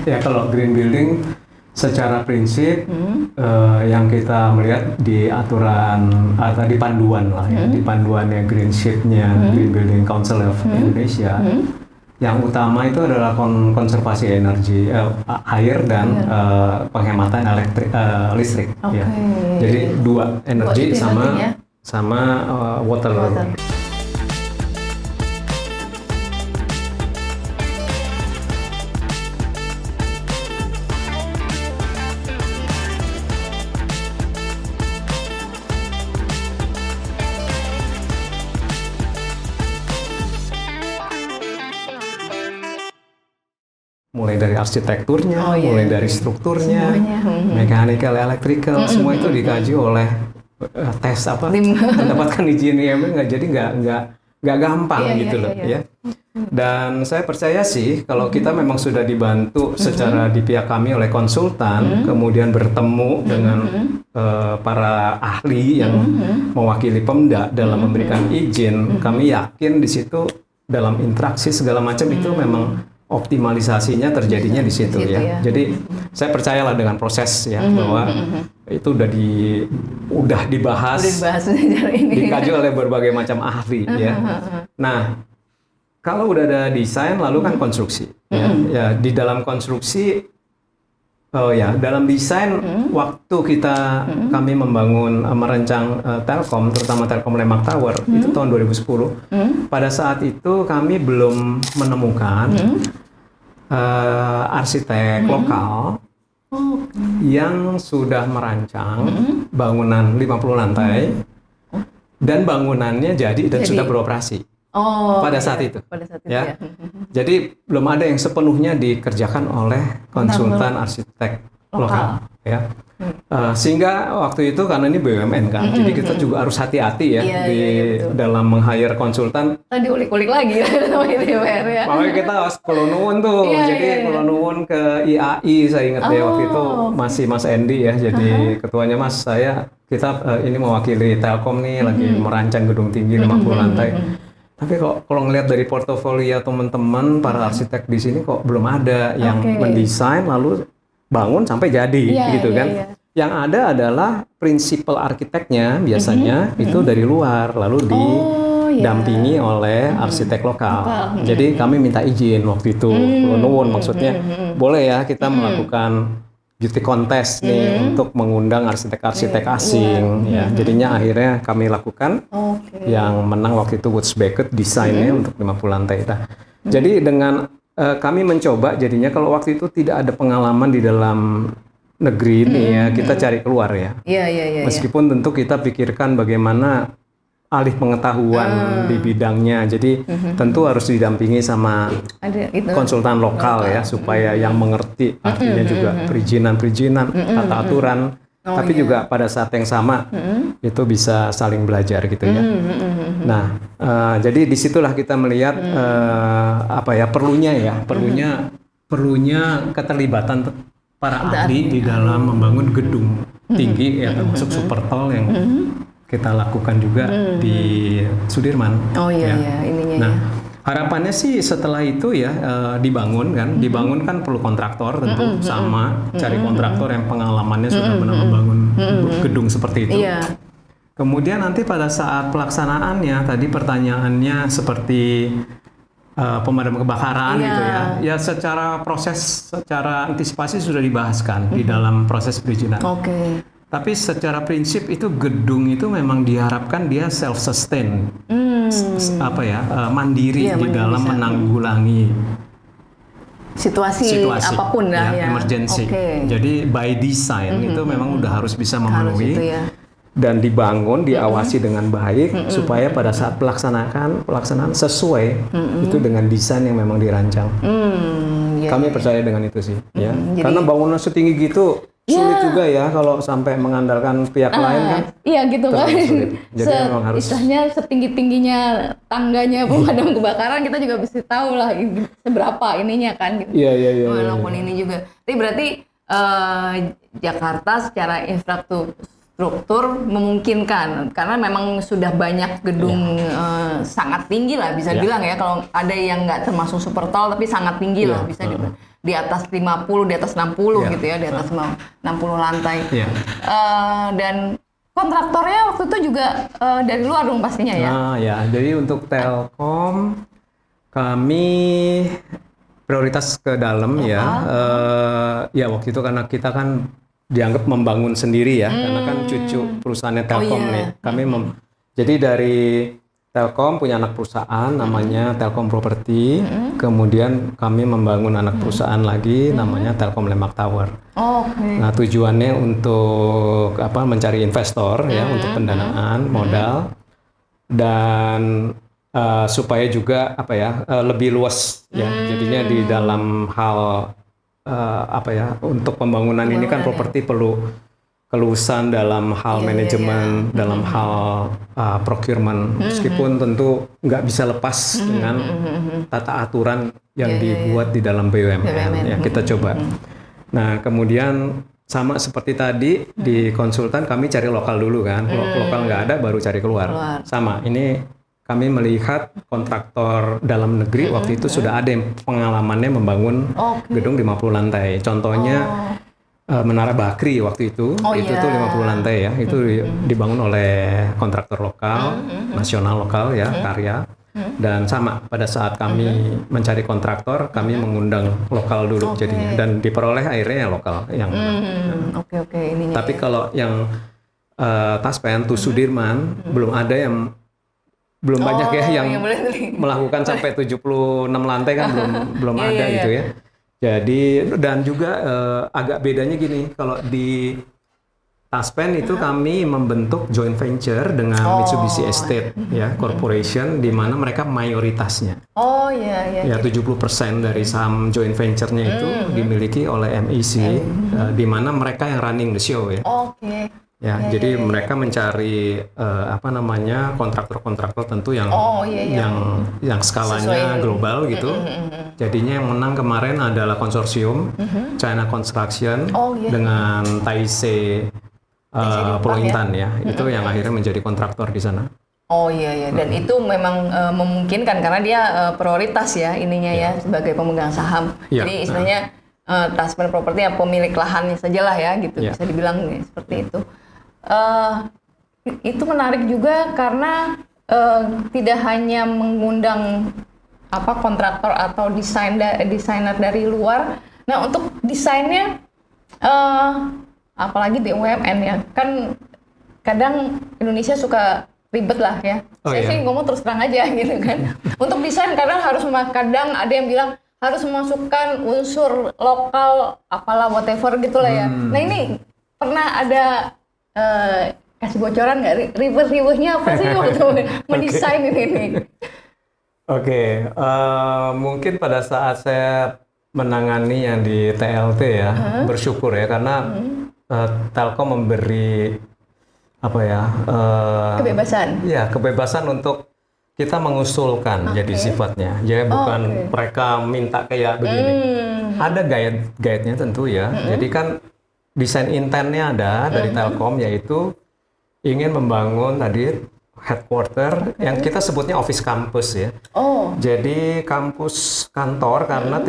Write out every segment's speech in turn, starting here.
Ya kalau green building secara prinsip yang kita melihat di aturan atau di panduan lah ya, di panduannya Green Shield-nya Green Building Council of Indonesia. Yang utama itu adalah konservasi energi air dan penghematan listrik. Ya. Jadi dua, energi sama water. Mulai dari arsitekturnya, mulai dari strukturnya, mechanical, electrical, semua itu dikaji oleh tes mendapatkan izin IMB, nggak gampang gitu loh ya. Dan saya percaya sih kalau kita memang sudah dibantu secara di pihak kami oleh konsultan, kemudian bertemu dengan para ahli yang mewakili Pemda dalam memberikan izin, kami yakin di situ dalam interaksi segala macam itu memang optimalisasinya terjadinya di situ ya. Jadi saya percayalah dengan proses ya bahwa itu udah dibahas dikaji oleh berbagai macam ahli ya. Nah, kalau udah ada desain lalu kan konstruksi ya. Di dalam konstruksi dalam desain waktu kami merancang Telkom, terutama Telkom Lemak Tower itu tahun 2010. Pada saat itu kami belum menemukan arsitek lokal yang sudah merancang bangunan 50 lantai dan bangunannya jadi sudah beroperasi. Pada saat itu. Ya. Jadi belum ada yang sepenuhnya dikerjakan oleh konsultan arsitek lokal ya. Sehingga waktu itu karena ini BUMN kan, jadi kita juga harus hati-hati ya dalam meng-hire konsultan. Tadi ulik-ulik lagi sama DPR ya. Makanya kita harus kulo nuwun tuh. Jadi kulo nuwun ke IAI, saya ingat ya waktu itu masih Mas Endi ya, jadi ketuanya Mas, kita ini mewakili Telkom nih lagi merancang gedung tinggi 50 lantai. Tapi kalau ngelihat dari portofolio teman-teman para arsitek di sini kok belum ada yang mendesain lalu bangun sampai jadi gitu kan. Yang ada adalah prinsipal arsiteknya biasanya itu dari luar lalu didampingi oleh arsitek lokal. Jadi kami minta izin waktu itu, nuwun maksudnya boleh ya kita melakukan beauty contest nih untuk mengundang arsitek-arsitek asing ya. Jadinya akhirnya kami lakukan yang menang waktu itu Woods Beckett desainnya untuk 50 lantai. Jadi dengan kami mencoba jadinya kalau waktu itu tidak ada pengalaman di dalam negeri ini ya, kita cari keluar ya. Meskipun tentu kita pikirkan bagaimana alih pengetahuan di bidangnya. Jadi tentu harus didampingi sama konsultan lokal ya supaya yang mengerti artinya juga perizinan, tata aturan. Tapi juga pada saat yang sama itu bisa saling belajar gitu ya. Nah, jadi disitulah kita melihat perlunya keterlibatan para ahli di dalam membangun gedung tinggi ya, termasuk super tall yang kita lakukan juga di Sudirman. Nah, harapannya sih setelah itu ya dibangun kan perlu kontraktor tentu sama cari kontraktor yang pengalamannya sudah pernah membangun gedung seperti itu. Kemudian nanti pada saat pelaksanaannya tadi pertanyaannya seperti pemadam kebakaran gitu ya. Ya secara antisipasi sudah dibahaskan di dalam proses perizinan. Tapi secara prinsip itu gedung itu memang diharapkan dia self sustain, mandiri di dalam menanggulangi situasi apapun ya, emergency. Jadi by design itu memang udah harus bisa memenuhi dan dibangun, diawasi dengan baik supaya pada saat pelaksanaan sesuai itu dengan desain yang memang dirancang. Kami percaya dengan itu sih, ya. Karena bangunan setinggi gitu sulit juga ya kalau sampai mengandalkan pihak lain kan. Iya gitu kan. Jadi memang harus istilahnya setinggi-tingginya tangganya pemadam kebakaran kita juga bisa tahu lah seberapa ininya kan. Iya. Walaupun ini juga. Tapi berarti Jakarta secara infrastruktur memungkinkan karena memang sudah banyak gedung sangat tinggi lah bisa bilang ya, kalau ada yang nggak termasuk super tall tapi sangat tinggi lah bisa di atas 50, di atas 60 Iya. gitu ya, di atas 60 lantai. Iya. Dan kontraktornya waktu itu juga dari luar dong pastinya ya? Nah ya, jadi untuk Telkom kami prioritas ke dalam ya. Ya waktu itu karena kita kan dianggap membangun sendiri ya, karena kan cucu perusahaannya Telkom iya. nih. Jadi dari Telkom punya anak perusahaan namanya Telkom Property, kemudian kami membangun anak perusahaan lagi namanya Telkom Landmark Tower. Oke. Nah tujuannya untuk mencari investor ya untuk pendanaan modal dan supaya juga lebih luas ya. Jadinya di dalam hal untuk pembangunan ini kan properti perlu keluasan dalam hal manajemen, dalam hal procurement, meskipun tentu nggak bisa lepas dengan tata aturan yang dibuat di dalam BUMN. Ya, kita coba. Nah, kemudian sama seperti tadi di konsultan kami cari lokal dulu kan, lokal nggak ada baru cari keluar. Sama, ini kami melihat kontraktor dalam negeri waktu itu sudah ada yang pengalamannya membangun gedung 50 lantai. Contohnya Menara Bakri waktu itu, itu tuh 50 lantai ya, itu dibangun oleh kontraktor lokal, nasional lokal ya, Karya. Dan sama pada saat kami mencari kontraktor, kami mengundang lokal dulu jadinya, dan diperoleh akhirnya yang lokal yang. Ininya. Tapi kalau yang Taspen, Sudirman belum ada yang banyak ya yang melakukan sampai 76 lantai kan belum ada gitu ya. Jadi dan juga agak bedanya gini, kalau di Taspen itu kami membentuk joint venture dengan Mitsubishi Estate ya Corporation, di mana mereka mayoritasnya. Ya 70% dari saham joint venture-nya itu dimiliki oleh MIC, di mana mereka yang running the show ya. Ya, jadi mereka mencari kontraktor-kontraktor tentu yang skalanya global gitu. Jadinya yang menang kemarin adalah konsorsium China Construction dengan Taisei Pulau Intan ya. Itu yang akhirnya menjadi kontraktor di sana. Dan itu memang memungkinkan karena dia prioritas ya ininya ya sebagai pemegang saham. Jadi istilahnya Taspen Property ya pemilik lahannya sajalah ya gitu, bisa dibilang seperti itu. Itu menarik juga karena tidak hanya mengundang kontraktor atau desainer dari luar. Nah, untuk desainnya apalagi BUMN ya, kan kadang Indonesia suka ribet lah ya. Saya sih ngomong terus terang aja gitu kan. Untuk desain kadang ada yang bilang harus memasukkan unsur lokal apalah whatever gitulah ya. Nah, ini pernah ada kasih bocoran nggak ribet-ribetnya apa sih waktu mendesain ini? Mungkin pada saat saya menangani yang di TLT ya, bersyukur ya karena Telkom memberi kebebasan. Ya, kebebasan untuk kita mengusulkan jadi sifatnya. Jadi bukan mereka minta kayak begini. Ada guide-nya tentu ya. Jadi kan desain intentnya ada dari Telkom, yaitu ingin membangun tadi headquarter yang kita sebutnya office campus ya. Jadi kampus kantor karena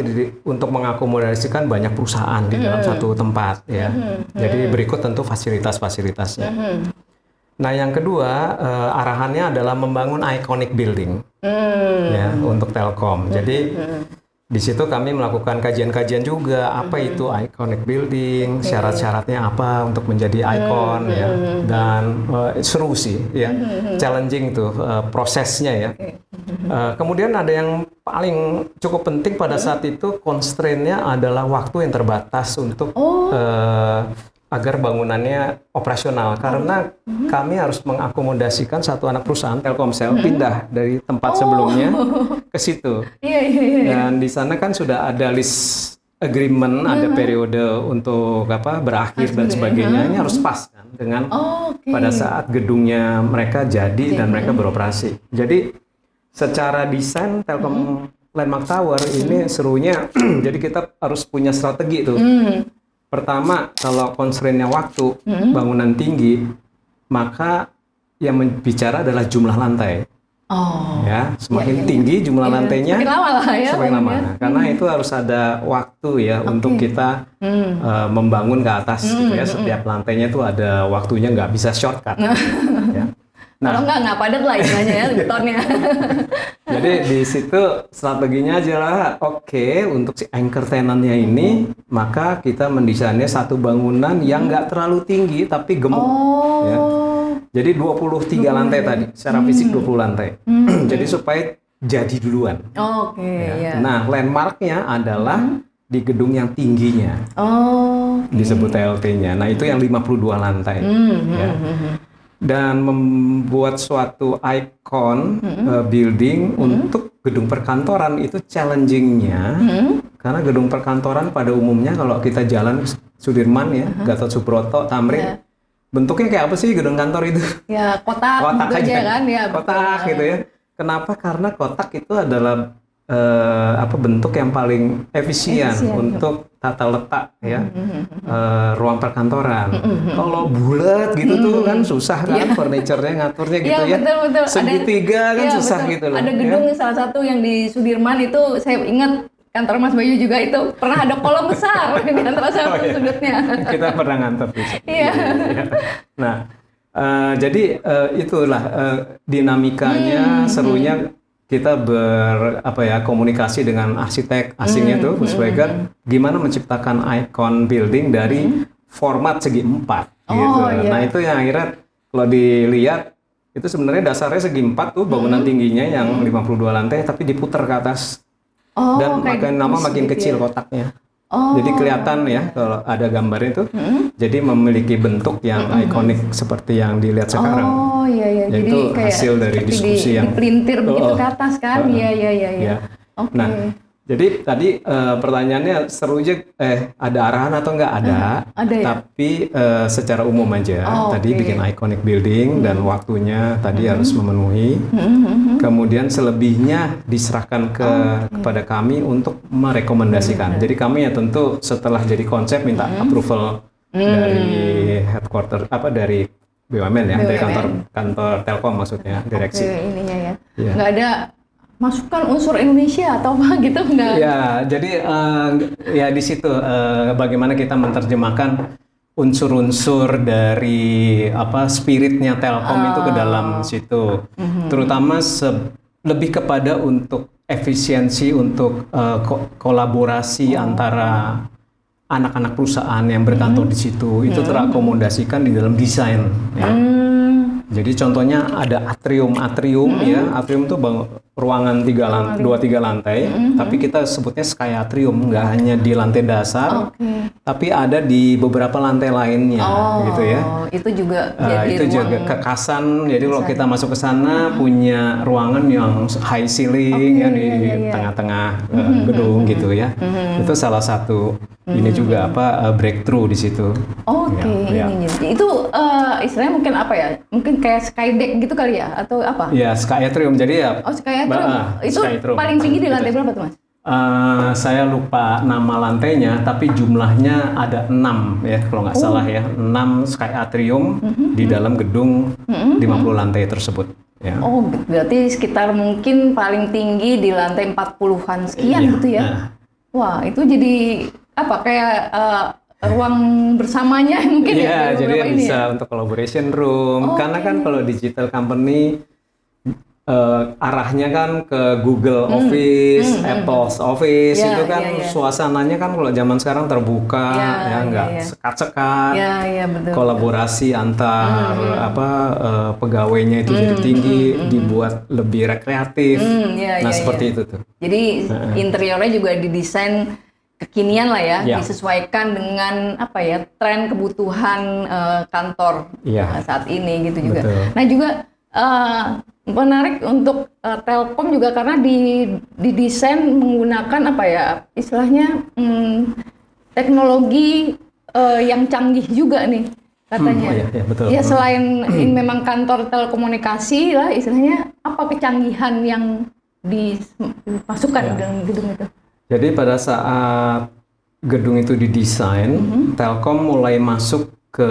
untuk mengakomodasikan banyak perusahaan di dalam satu tempat ya. Jadi berikut tentu fasilitas-fasilitasnya. Nah yang kedua arahannya adalah membangun iconic building ya untuk Telkom. Jadi di situ kami melakukan kajian-kajian juga apa itu iconic building, syarat-syaratnya apa untuk menjadi ikon ya, dan seru sih ya, challenging tuh prosesnya ya. Kemudian ada yang paling cukup penting pada saat itu, constraint-nya adalah waktu yang terbatas untuk agar bangunannya operasional, karena kami harus mengakomodasikan satu anak perusahaan Telkomsel pindah dari tempat sebelumnya ke situ. Dan di sana kan sudah ada list agreement, ada periode untuk berakhir dan sebagainya. Ini harus pas kan dengan pada saat gedungnya mereka jadi dan mereka beroperasi. Jadi secara desain Telkom Landmark Tower ini serunya jadi kita harus punya strategi tuh. Pertama, kalau constraint-nya waktu, bangunan tinggi, maka yang bicara adalah jumlah lantai. Ya, semakin tinggi jumlah lantainya, semakin lama lah ya. Semakin lama. Karena itu harus ada waktu ya untuk kita membangun ke atas gitu ya. Setiap lantainya itu ada waktunya, nggak bisa shortcut. Ya. Kalau nggak padat lah istilahnya ya betonnya. Jadi di situ strateginya adalah untuk si anchor tenant-nya ini, maka kita mendesainnya satu bangunan yang nggak terlalu tinggi tapi gemuk. Ya. Jadi 23 lantai tadi, secara fisik 20 lantai. Jadi supaya jadi duluan. Ya. Nah, landmarknya adalah di gedung yang tingginya. Disebut TLT-nya. Nah, itu yang 52 lantai. Ya. Dan membuat suatu ikon building untuk gedung perkantoran itu challenging-nya. Karena gedung perkantoran pada umumnya kalau kita jalan Sudirman ya, Gatot Subroto, Tamrin, bentuknya kayak apa sih gedung kantor itu? Ya kotak gitu aja kan ya. Kotak gitu ya. Kenapa? Karena kotak itu adalah bentuk yang paling efisien untuk tata letak ya ruang perkantoran. Kalau bulat gitu tuh kan susah kan furniture-nya ngaturnya gitu ya. Betul. Segitiga kan susah gitu loh. Ada gedung salah satu yang di Sudirman itu saya ingat kantor Mas Bayu juga itu pernah ada kolom besar di antara satu sudutnya. Kita pernah ngantor di situ. Iya. Nah, jadi itulah dinamikanya, serunya kita komunikasi dengan arsitek asingnya tuh, Busweger, gimana menciptakan ikon building dari format segi 4 gitu. Nah, itu yang akhirnya kalau dilihat itu sebenarnya dasarnya segi 4 tuh bangunan tingginya yang 52 lantai tapi diputar ke atas. Dan makin lama makin kecil kotaknya. Jadi kelihatan ya kalau ada gambarnya itu, jadi memiliki bentuk yang ikonik seperti yang dilihat sekarang. Iya. Jadi itu kayak hasil dari diskusi yang dipelintir begitu ke atas kan? Iya. Nah, jadi tadi pertanyaannya seru aja, ada arahan atau nggak ada? Ada ya? Tapi secara umum aja. Tadi bikin iconic building dan waktunya tadi harus memenuhi. Kemudian selebihnya diserahkan kepada kami untuk merekomendasikan. Jadi kami ya tentu setelah jadi konsep minta approval dari headquarter dari BUMN ya, dari kantor Telkom maksudnya, direksi. Ininya ya. Nggak ada masukkan unsur Indonesia atau apa gitu enggak? Ya, jadi ya di situ bagaimana kita menerjemahkan unsur-unsur dari spiritnya Telkom itu ke dalam situ. Terutama lebih kepada untuk efisiensi, untuk kolaborasi antara anak-anak perusahaan yang berkantor di situ itu terakomodasikan di dalam desain. Ya. Jadi contohnya ada atrium ya, atrium itu ruangan 2-3 lantai, tapi kita sebutnya sky atrium, nggak hanya di lantai dasar, tapi ada di beberapa lantai lainnya, gitu ya. Itu juga itu juga kekasan. Jadi kalau kita masuk ke sana punya ruangan yang high ceiling ya di tengah-tengah gedung gitu ya. Itu salah satu ini juga breakthrough di situ. Itu istilahnya mungkin apa ya? Mungkin kayak skydeck gitu kali ya atau apa? Ya, sky atrium. Jadi ya sky atrium. Itu paling tinggi di lantai berapa tuh, Mas? Saya lupa nama lantainya, tapi jumlahnya ada 6 ya kalau nggak salah ya, 6 sky atrium di dalam gedung 50 lantai tersebut. Ya. Berarti sekitar mungkin paling tinggi di lantai 40-an sekian gitu ya? Wah, itu jadi kayak ruang bersamanya mungkin ya? Iya, jadi bisa untuk collaboration room. Karena kan kalau digital company arahnya kan ke Google Office, Apple's Office, itu kan suasananya kan kalau zaman sekarang terbuka, nggak sekat-sekat, kolaborasi antar pegawainya itu jadi tinggi, dibuat lebih rekreatif, seperti itu tuh. Jadi interiornya juga didesain kekinian lah ya, disesuaikan dengan tren kebutuhan kantor saat ini gitu juga. Betul. Nah juga menarik untuk Telkom juga karena didesain menggunakan istilahnya teknologi yang canggih juga nih katanya. Betul. Ya selain ini memang kantor telekomunikasi lah istilahnya, apa kecanggihan yang dimasukkan dalam gedung itu? Jadi pada saat gedung itu didesain, Telkom mulai masuk ke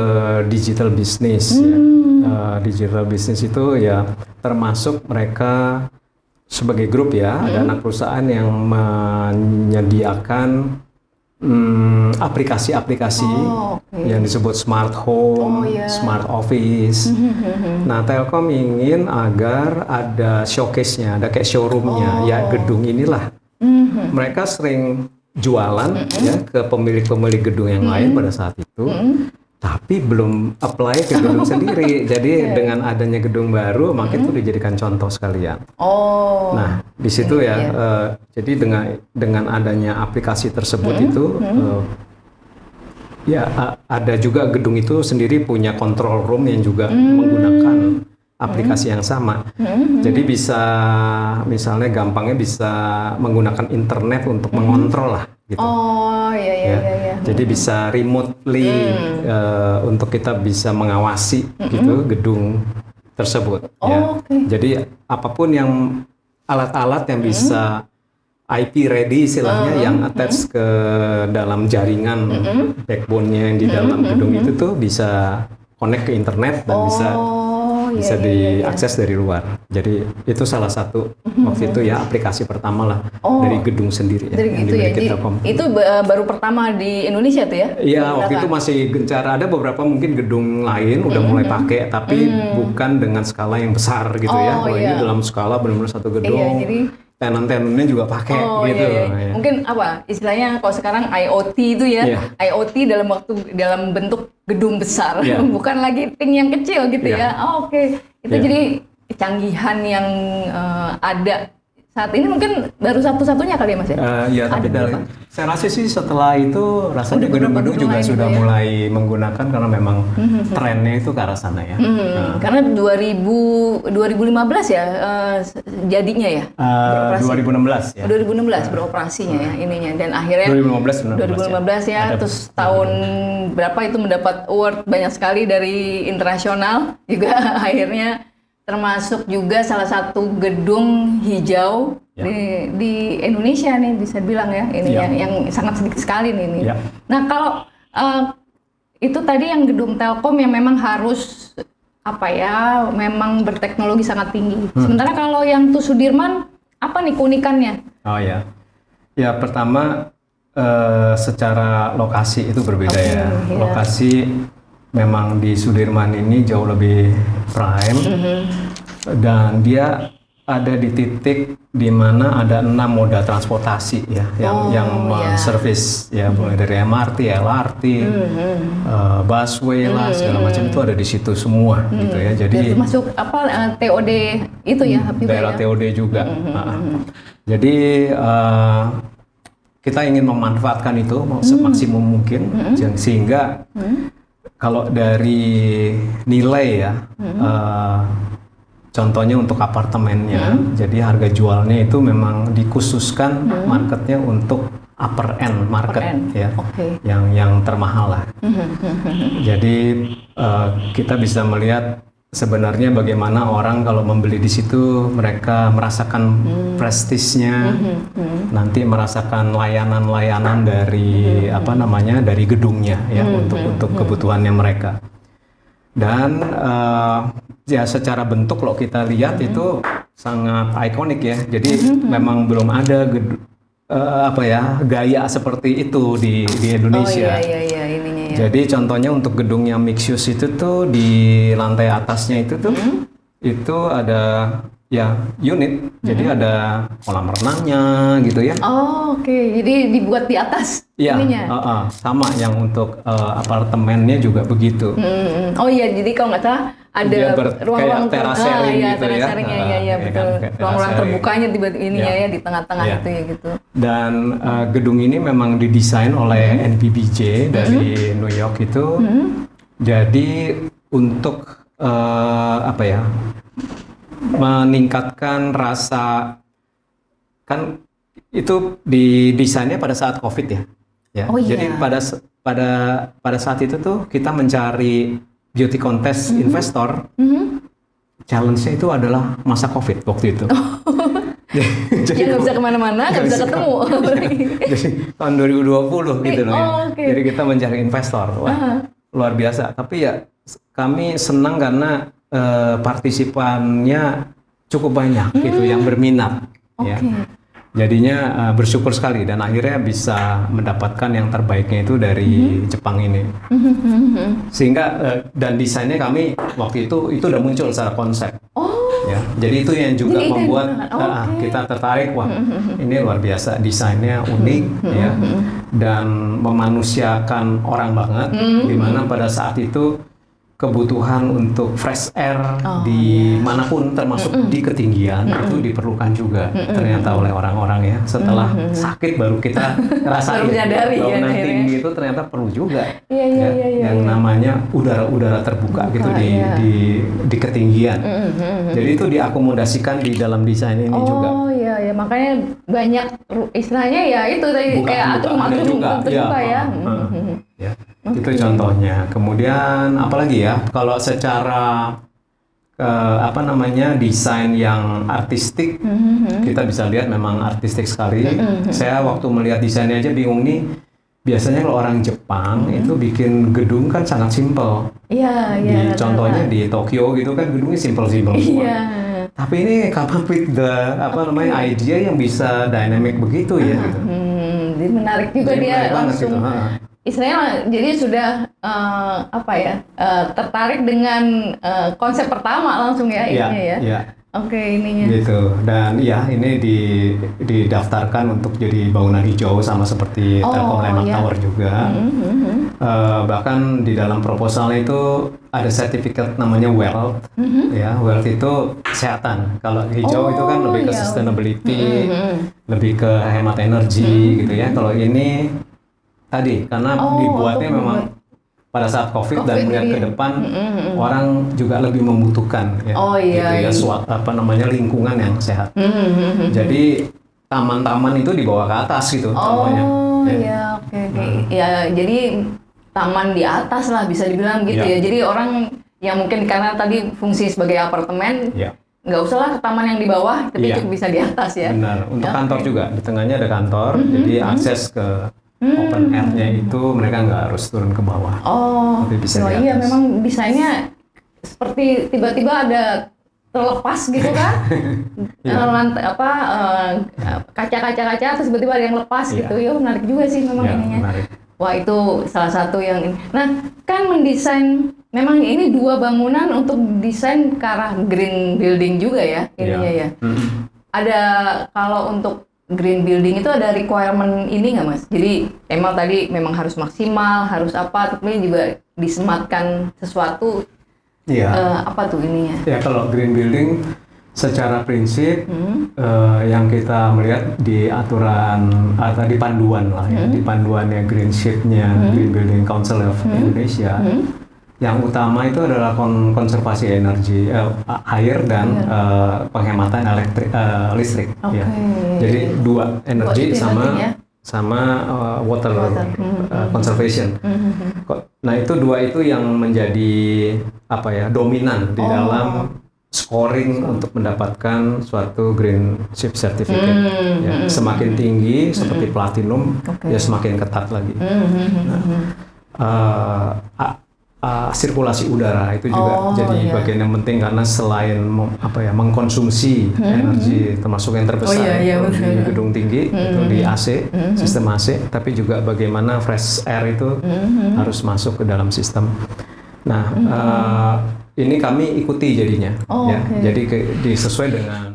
digital business. Ya. digital business itu ya termasuk mereka sebagai grup ya, ada anak perusahaan yang menyediakan aplikasi-aplikasi yang disebut smart home, smart office. Nah, Telkom ingin agar ada showcase-nya, ada kayak showroom-nya, ya gedung inilah. Mereka sering jualan ya ke pemilik-pemilik gedung yang lain pada saat itu, tapi belum apply ke gedung sendiri. Jadi dengan adanya gedung baru, maka itu dijadikan contoh sekalian. Nah, di situ jadi dengan adanya aplikasi tersebut itu, ya ada juga gedung itu sendiri punya control room yang juga menggunakan aplikasi yang sama. Jadi bisa, misalnya gampangnya bisa menggunakan internet untuk mengontrol lah gitu. Iya. Jadi bisa remotely untuk kita bisa mengawasi gitu gedung tersebut. Jadi apapun yang alat-alat yang bisa IP ready istilahnya yang attach ke dalam jaringan backbone-nya yang di dalam gedung itu tuh bisa connect ke internet dan bisa diakses dari luar. Jadi itu salah satu waktu itu ya aplikasi pertama lah dari gedung sendiri dari yang gitu dimiliki ya. Telkom. Itu baru pertama di Indonesia tuh ya? Iya, waktu itu masih gencar. Ada beberapa mungkin gedung lain udah mulai pakai, tapi bukan dengan skala yang besar gitu ya. Kalau ini dalam skala benar-benar satu gedung. Jadi tenan-tenannya juga pakai gitu. Iya. Mungkin apa istilahnya kalau sekarang IoT itu ya, IoT dalam bentuk gedung besar, bukan lagi ting yang kecil gitu ya. Itu jadi kecanggihan yang ada saat ini mungkin baru satu-satunya kali ya Mas ya? Iya, tapi saya rasa sih setelah itu rasanya gedung-gedung juga sudah mulai menggunakan karena memang trennya itu ke arah sana ya. Karena 2015 ya jadinya ya? 2016 ya. 2016 beroperasinya ya ininya, dan akhirnya 2015 ya, terus tahun berapa itu mendapat award banyak sekali dari internasional juga akhirnya. Termasuk juga salah satu gedung hijau di Indonesia nih bisa bilang ya ini yang sangat sedikit sekali nih ini. Nah kalau itu tadi yang gedung Telkom yang memang harus memang berteknologi sangat tinggi. Sementara kalau yang tuh Sudirman apa nih keunikannya? Ya pertama secara lokasi itu berbeda ya. Lokasi memang di Sudirman ini jauh lebih prime dan dia ada di titik di mana ada 6 moda transportasi ya yang servis ya, mulai dari MRT, LRT, busway lah segala macam itu ada di situ semua gitu ya. Jadi masuk TOD itu ya, daerah TOD juga. Jadi kita ingin memanfaatkan itu semaksimum mungkin sehingga kalau dari nilai ya, contohnya untuk apartemennya, jadi harga jualnya itu memang dikhususkan marketnya untuk upper end market ya, yang termahal lah. Jadi kita bisa melihat sebenarnya bagaimana orang kalau membeli di situ mereka merasakan prestisnya, nanti merasakan layanan-layanan dari dari gedungnya ya untuk kebutuhannya mereka. Dan ya secara bentuk kalau kita lihat itu sangat ikonik ya. Jadi memang belum ada gaya seperti itu di Indonesia. Ininya ya. Jadi contohnya untuk gedungnya mixed use itu tuh di lantai atasnya itu tuh itu ada unit. Jadi ada kolam renangnya gitu ya. Jadi dibuat di atas ininya. Sama yang untuk apartemennya juga begitu. Jadi kalau nggak salah ada ruang-ruang terasering gitu ya. Betul. Ruang-ruang terbukanya di tengah-tengah itu ya gitu. Dan gedung ini memang didesain oleh NPBJ dari New York itu. Jadi untuk meningkatkan rasa, kan itu didesainnya pada saat COVID ya. Jadi pada saat itu tuh kita mencari beauty contest investor, challenge-nya itu adalah masa COVID waktu itu. Jadi nggak bisa kemana-mana, nggak bisa ketemu. Jadi tahun 2020 gitu loh ya. Jadi kita mencari investor, wah luar biasa. Tapi ya kami senang karena partisipannya cukup banyak gitu yang berminat ya. Jadinya bersyukur sekali dan akhirnya bisa mendapatkan yang terbaiknya itu dari Jepang ini. Sehingga dan desainnya kami waktu itu udah muncul secara konsep. Ya, jadi itu yang juga membuat kita tertarik. Wah, ini luar biasa, desainnya unik ya, dan memanusiakan orang banget. Dimana pada saat itu kebutuhan untuk fresh air di manapun termasuk di ketinggian itu diperlukan juga ternyata oleh orang-orang ya. Setelah sakit baru kita rasain bahwa tinggi itu ternyata perlu juga yang namanya udara terbuka gitu di ketinggian. Jadi itu diakomodasikan di dalam desain ini juga. Oh iya, makanya banyak istilahnya ya itu tadi kayak atrium terbuka ya. Ya, itu contohnya. Kemudian apalagi ya, kalau secara desain yang artistik, kita bisa lihat memang artistik sekali. Saya waktu melihat desainnya aja bingung nih. Biasanya kalau orang Jepang itu bikin gedung kan sangat simpel. Iya. Contohnya di Tokyo gitu kan gedungnya simpel-simpel semua. Tapi ini come up with the idea yang bisa dynamic begitu ya. Gitu. Jadi menarik juga jadi dia langsung. Gitu. Istilahnya jadi sudah tertarik dengan konsep pertama langsung ya ininya ya. Oke, ininya. Gitu. Dan ya ini didaftarkan untuk jadi bangunan hijau sama seperti Telkom Landmark Tower juga. Bahkan di dalam proposalnya itu ada sertifikat namanya WELL. Ya, WELL itu kesehatan. Kalau hijau itu kan lebih ke sustainability, lebih ke hemat energi gitu ya. Kalau ini tadi karena dibuatnya memang pada saat COVID dan melihat ke depan orang juga lebih membutuhkan ya, gitu ya lingkungan yang sehat. Jadi taman-taman itu dibawa ke atas gitu contohnya. Oke. Ya jadi taman di atas lah bisa dibilang gitu ya. Jadi orang yang mungkin karena tadi fungsi sebagai apartemen nggak usah lah ke taman yang di bawah, tapi bisa di atas ya. Benar. Untuk kantor juga di tengahnya ada kantor, jadi akses ke open air-nya itu mereka nggak harus turun ke bawah. Tapi bisa di atas. Memang desainnya seperti tiba-tiba ada terlepas gitu kan. Kaca terus tiba-tiba ada yang lepas gitu. Ya menarik juga sih memang ininya. Menarik. Wah, itu salah satu yang ini. Nah, kan mendesain memang ini 2 bangunan untuk desain ke arah green building juga ya ininya ya. Ada kalau untuk green building itu ada requirement ini nggak Mas? Jadi emang tadi memang harus maksimal, harus apa, tapi juga disematkan sesuatu. Apa tuh ininya? Ya kalau green building secara prinsip yang kita melihat di aturan atau di panduan lah ya, di panduannya Green Shift-nya Green Building Council of Indonesia. Yang utama itu adalah konservasi energi air dan penghematan listrik. Ya. Jadi 2 energi sama water conservation. Nah itu 2 itu yang menjadi dominan di dalam scoring untuk mendapatkan suatu Green Shift Certificate. Semakin tinggi seperti platinum, ya semakin ketat lagi. Sirkulasi udara itu juga jadi bagian yang penting karena selain mengkonsumsi energi termasuk yang terbesar di gedung tinggi itu di AC, sistem AC, tapi juga bagaimana fresh air itu harus masuk ke dalam sistem. Nah, ini kami ikuti jadinya, jadi sesuai dengan